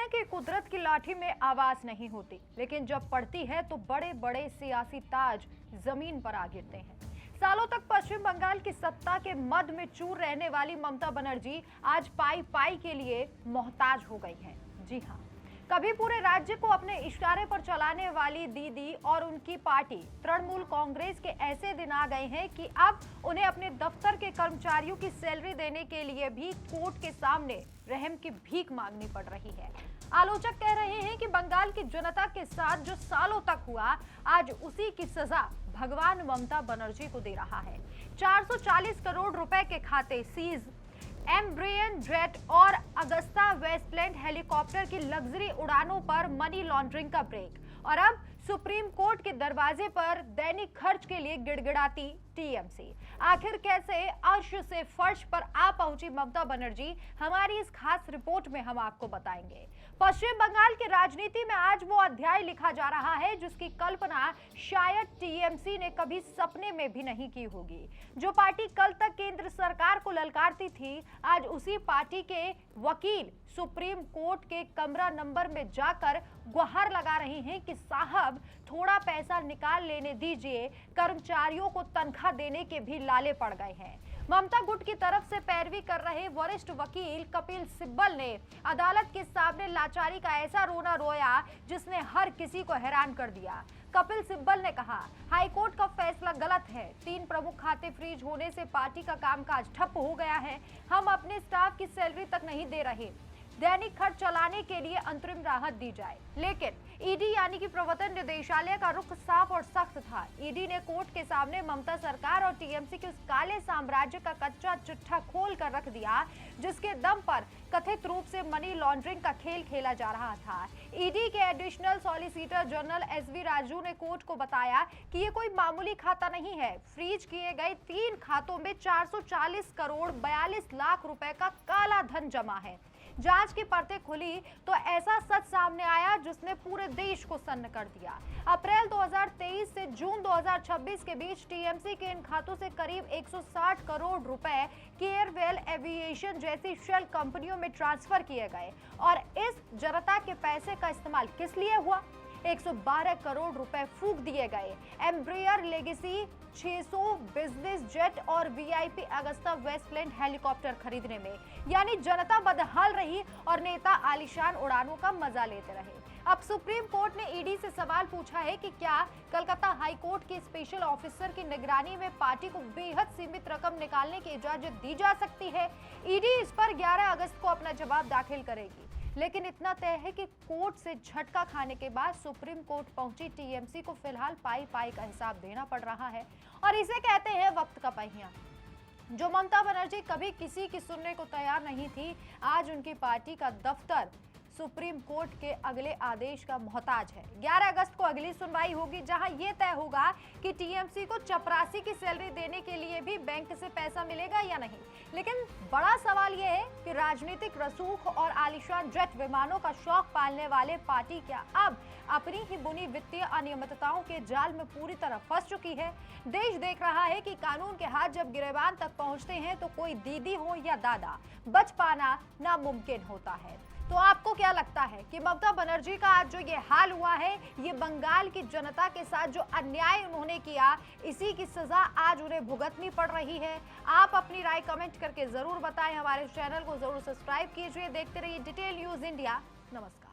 हैं कि कुदरत की लाठी में आवाज नहीं होती, लेकिन जब पड़ती है तो बड़े बड़े सियासी ताज जमीन पर आ गिरते हैं। सालों तक पश्चिम बंगाल की सत्ता के मद में चूर रहने वाली ममता बनर्जी आज पाई पाई के लिए मोहताज हो गई हैं। जी हाँ, कभी पूरे राज्य को अपने इशारे पर चलाने वाली दीदी और उनकी पार्टी तृणमूल कांग्रेस के ऐसे दिन आ गए हैं कि अब उन्हें अपने दफ्तर के कर्मचारियों की सैलरी देने के लिए भी कोर्ट के सामने रहम की भीख मांगनी पड़ रही है। आलोचक कह रहे हैं कि बंगाल की जनता के साथ जो सालों तक हुआ, आज उसी की सजा भगवान ममता बनर्जी को दे रहा है। 440 करोड़ रुपए के खाते सीज, एम्ब्रियन जेट और अगस्ता वेस्टलैंड हेलीकॉप्टर की लग्जरी उड़ानों पर मनी लॉन्ड्रिंग का ब्रेक, और अब सुप्रीम कोर्ट के दरवाजे पर दैनिक खर्च के लिए गिड़गिड़ाती टीएमसी। आखिर कैसे अर्श से फर्श पर आ पहुंची ममता बनर्जी, हमारी इस खास रिपोर्ट में हम आपको बताएंगे। पश्चिम बंगाल की राजनीति में आज वो अध्याय लिखा जा रहा है जिसकी कल्पना शायद टीएमसी ने कभी सपने में भी नहीं की होगी। जो पार्टी कल तक केंद्र सरकार को ललकारती थी, आज उसी पार्टी के वकील सुप्रीम कोर्ट के कमरा नंबर में जाकर गुहार लगा रहे हैं कि साहब थोड़ा पैसा निकाल लेने दीजिए, कर्मचारियों को तनख्वाह देने के भी लाले पड़ गए हैं। ममता गुट की तरफ से पैरवी कर रहे वरिष्ठ वकील कपिल सिब्बल ने अदालत के सामने लाचारी का ऐसा रोना रोया जिसने हर किसी को हैरान कर दिया। कपिल सिब्बल ने कहा, हाईकोर्ट का फैसला गलत है। 3 प्रमुख खाते फ्रीज होने से पार्टी का कामकाज ठप हो गया है। हम अपने स्टाफ की सैलरी तक नहीं दे रहे। दैनिक खर्च चलाने के लिए अंतरिम राहत दी जाए। लेकिन ईडी यानी कि प्रवर्तन निदेशालय का रुख साफ और सख्त था। ईडी ने कोर्ट के सामने ममता सरकार और टीएमसी के उस काले साम्राज्य का कच्चा चिट्ठा खोल कर रख दिया जिसके दम पर कथित रूप से मनी लॉन्ड्रिंग का खेल खेला जा रहा था। ईडी के additional solicitor general SV Raju ने कोर्ट को बताया कि ये कोई मामूली खाता नहीं है। फ्रीज किए गए 3 खातों में 440 करोड़ 42 लाख रुपए का काला धन जमा है। जांच की परतें खुली तो ऐसा सच सामने आया जिसने पूरे देश को सन्न कर दिया। अप्रैल 2023 से जून 2026 के बीच टीएमसी के इन खातों से करीब 160 करोड़ रुपए केयरवेल एविएशन जैसी शेल कंपनियों में ट्रांसफर किए गए। और इस जनता के पैसे का इस्तेमाल किस लिए हुआ? 112 करोड़ रुपए फूंक दिए गए एम्ब्रियर लेगेसी 600 बिजनेस जेट और वीआईपी अगस्ता वेस्टलैंड हेलीकॉप्टर खरीदने में। यानी जनता बदहाल रही और नेता आलीशान उड़ानों का मजा लेते रहे। अब सुप्रीम कोर्ट ने ईडी से सवाल पूछा है कि क्या कलकत्ता हाई कोर्ट के स्पेशल ऑफिसर की निगरानी में पार्टी को बेहद सीमित रकम निकालने की इजाजत दी जा सकती है। ईडी इस पर 11 अगस्त को अपना जवाब दाखिल करेगी। लेकिन इतना तय है कि कोर्ट से झटका खाने के बाद सुप्रीम कोर्ट पहुंची टीएमसी को फिलहाल पाई पाई का हिसाब देना पड़ रहा है, और इसे कहते हैं वक्त का पहिया। जो ममता बनर्जी कभी किसी की सुनने को तैयार नहीं थी, आज उनकी पार्टी का दफ्तर सुप्रीम कोर्ट के अगले आदेश का मोहताज है। 11 अगस्त को अगली सुनवाई होगी जहां यह तय होगा कि टीएमसी को चपरासी की सैलरी देने के लिए भी बैंक से पैसा मिलेगा या नहीं। लेकिन बड़ा सवाल यह है कि राजनीतिक रसूख और आलीशान जेट विमानों का शौक पालने वाले पार्टी क्या अब अपनी ही बुनी वित्तीय अनियमितताओं के जाल में पूरी तरह फंस चुकी है? देश देख रहा है कि कानून के हाथ जब गिरेबान तक पहुंचते हैं तो कोई दीदी हो या दादा, बच पाना नामुमकिन होता है। तो आपको क्या लगता है कि ममता बनर्जी का आज जो ये हाल हुआ है, ये बंगाल की जनता के साथ जो अन्याय उन्होंने किया, इसी की सजा आज उन्हें भुगतनी पड़ रही है? आप अपनी राय कमेंट करके जरूर बताएं। हमारे चैनल को जरूर सब्सक्राइब कीजिए। देखते रहिए डिटेल न्यूज इंडिया। नमस्कार।